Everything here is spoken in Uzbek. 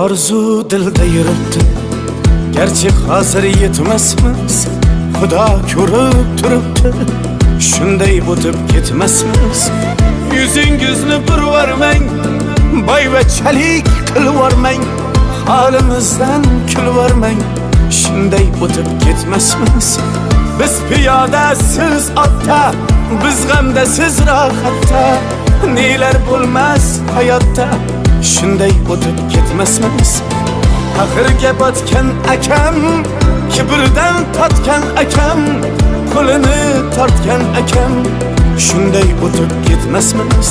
Arzu dilda yuribdi, gerçi hazır yetmesmiz. Xudo ko'rib turibdi, shunday o'tib ketmasmiz. Yüzüngizni burvarmang, boyvachalik qilvormang, halimizdan kulvormang, shunday o'tib ketmasmiz. Biz piyoda, siz otda, biz g'amda, siz rohatda, nelar bo'lmas hayotda, shunday o'tib ketmasmiz. Axirga botgan akam, kibrdan totgan akam, qo'lini tortgan akam, shunday o'tib ketmasmiz.